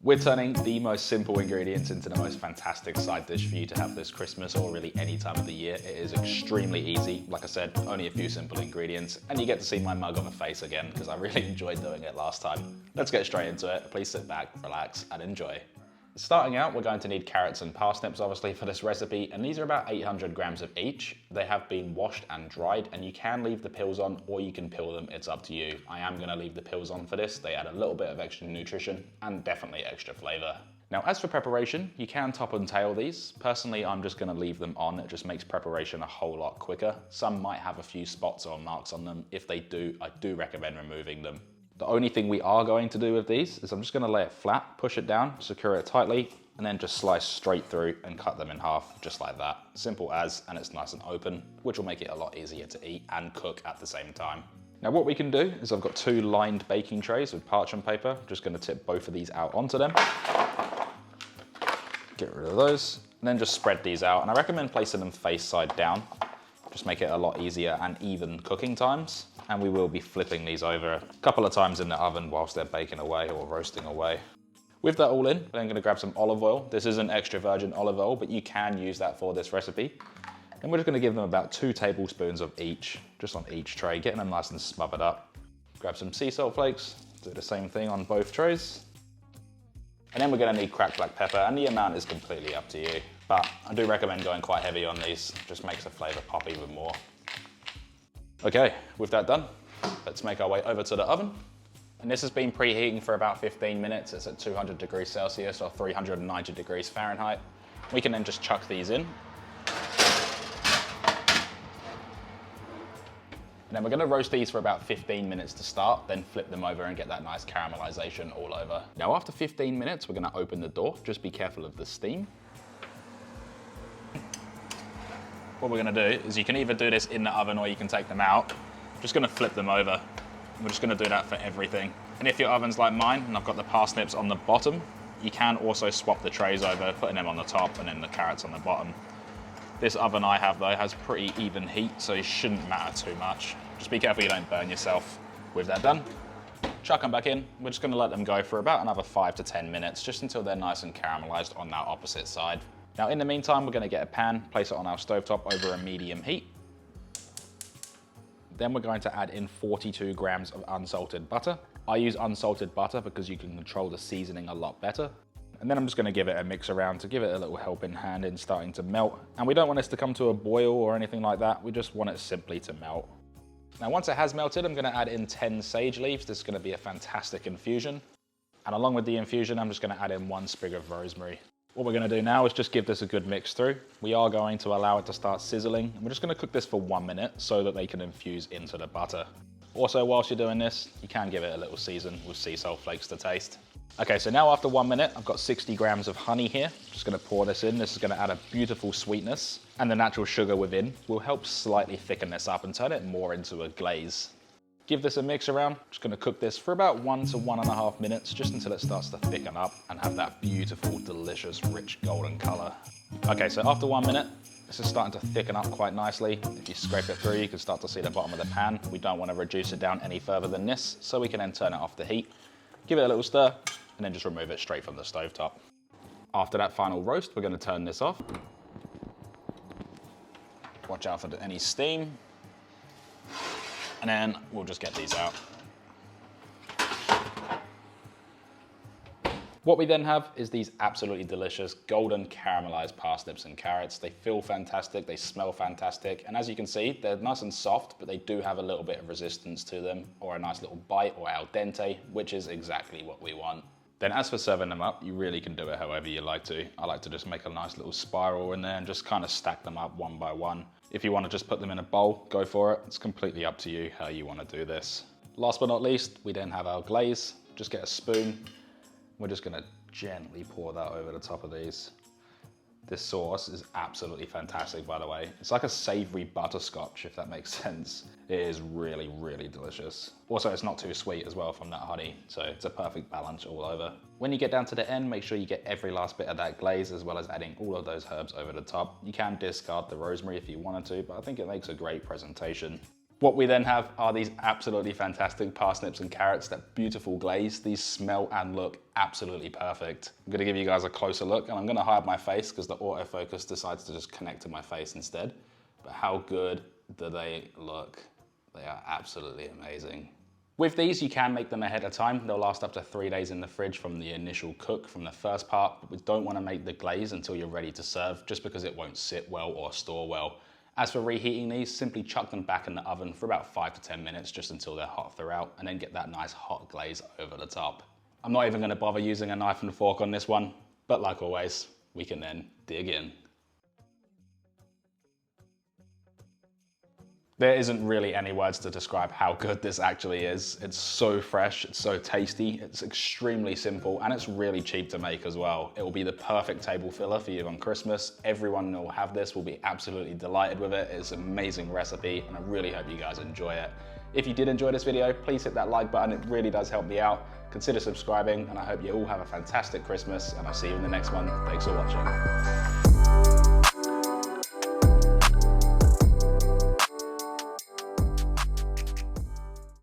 We're turning the most simple ingredients into the most fantastic side dish for you to have this Christmas or really any time of the year. It is extremely easy. Like I said, only a few simple ingredients, and you get to see my mug on the face again because I really enjoyed doing it last time. Let's get straight into it. Please sit back, relax, and enjoy. Starting out, we're going to need carrots and parsnips, obviously, for this recipe, and these are about 800 grams of each. They have been washed and dried, and you can leave the peels on or you can peel them, it's up to you. I am going to leave the peels on for this. They add a little bit of extra nutrition and definitely extra flavour. Now, as for preparation, you can top and tail these. Personally, I'm just going to leave them on. It just makes preparation a whole lot quicker. Some might have a few spots or marks on them. If they do, I do recommend removing them. The only thing we are going to do with these is I'm just going to lay it flat, push it down, secure it tightly, and then just slice straight through and cut them in half, just like that. Simple as, and it's nice and open, which will make it a lot easier to eat and cook at the same time. Now what we can do is I've got 2 lined baking trays with parchment paper. Just going to tip both of these out onto them. Get rid of those, and then just spread these out. And I recommend placing them face side down. Just make it a lot easier and even cooking times. And we will be flipping these over a couple of times in the oven whilst they're baking away or roasting away. With that all in, I'm then going to grab some olive oil. This isn't extra virgin olive oil, but you can use that for this recipe. And we're just going to give them about 2 tablespoons of each, just on each tray, getting them nice and smothered up. Grab some sea salt flakes, do the same thing on both trays. And then we're going to need cracked black pepper, and the amount is completely up to you. But I do recommend going quite heavy on these, just makes the flavour pop even more. Okay, with that done, let's make our way over to the oven. And this has been preheating for about 15 minutes. It's at 200 degrees Celsius or 390 degrees Fahrenheit. We can then just chuck these in. And then we're going to roast these for about 15 minutes to start, then flip them over and get that nice caramelization all over. Now after 15 minutes, we're going to open the door. Just be careful of the steam. What we're going to do is you can either do this in the oven or you can take them out. I'm just going to flip them over. We're just going to do that for everything. And if your oven's like mine and I've got the parsnips on the bottom, you can also swap the trays over, putting them on the top and then the carrots on the bottom. This oven I have though has pretty even heat, so it shouldn't matter too much. Just be careful you don't burn yourself. With that done, chuck them back in. We're just going to let them go for about another 5 to 10 minutes, just until they're nice and caramelized on that opposite side. Now in the meantime, we're going to get a pan, place it on our stovetop over a medium heat. Then we're going to add in 42 grams of unsalted butter. I use unsalted butter because you can control the seasoning a lot better. And then I'm just going to give it a mix around to give it a little helping hand in starting to melt. And we don't want this to come to a boil or anything like that. We just want it simply to melt. Now once it has melted, I'm going to add in 10 sage leaves. This is going to be a fantastic infusion. And along with the infusion, I'm just going to add in 1 sprig of rosemary. What we're going to do now is just give this a good mix through. We are going to allow it to start sizzling. And we're just going to cook this for 1 minute so that they can infuse into the butter. Also, whilst you're doing this, you can give it a little season with sea salt flakes to taste. Okay, so now after 1 minute, I've got 60 grams of honey here. Just going to pour this in. This is going to add a beautiful sweetness, and the natural sugar within will help slightly thicken this up and turn it more into a glaze. Give this a mix around. Just going to cook this for about 1 to 1.5 minutes, just until it starts to thicken up and have that beautiful, delicious, rich golden color. Okay, so after 1 minute, this is starting to thicken up quite nicely. If you scrape it through, you can start to see the bottom of the pan. We don't want to reduce it down any further than this, so we can then turn it off the heat, give it a little stir, and then just remove it straight from the stovetop. After that final roast, we're going to turn this off. Watch out for any steam. And then we'll just get these out. What we then have is these absolutely delicious golden caramelized parsnips and carrots. They feel fantastic, they smell fantastic, and as you can see, they're nice and soft, but they do have a little bit of resistance to them, or a nice little bite, or al dente, which is exactly what we want. Then as for serving them up, you really can do it however you like to. I like to just make a nice little spiral in there and just kind of stack them up one by one. If you want to just put them in a bowl, go for it. It's completely up to you how you want to do this. Last but not least, we then have our glaze. Just get a spoon. We're just going to gently pour that over the top of these. This sauce is absolutely fantastic, by the way. It's like a savory butterscotch, if that makes sense. It is really, really delicious. Also, it's not too sweet as well from that honey, so it's a perfect balance all over. When you get down to the end, make sure you get every last bit of that glaze, as well as adding all of those herbs over the top. You can discard the rosemary if you wanted to, but I think it makes a great presentation. What we then have are these absolutely fantastic parsnips and carrots, that beautiful glaze. These smell and look absolutely perfect. I'm gonna give you guys a closer look, and I'm gonna hide my face because the autofocus decides to just connect to my face instead. But how good do they look? They are absolutely amazing. With these, you can make them ahead of time. They'll last up to 3 days in the fridge from the initial cook, from the first part. But we don't want to make the glaze until you're ready to serve, just because it won't sit well or store well. As for reheating these, simply chuck them back in the oven for about 5 to 10 minutes, just until they're hot throughout, and then get that nice hot glaze over the top. I'm not even going to bother using a knife and fork on this one, but like always, we can then dig in. There isn't really any words to describe how good this actually is. It's so fresh, it's so tasty, it's extremely simple, and it's really cheap to make as well. It will be the perfect table filler for you on Christmas. Everyone who will have this will be absolutely delighted with it. It's an amazing recipe, and I really hope you guys enjoy it. If you did enjoy this video, please hit that like button. It really does help me out. Consider subscribing, and I hope you all have a fantastic Christmas, and I'll see you in the next one. Thanks for watching.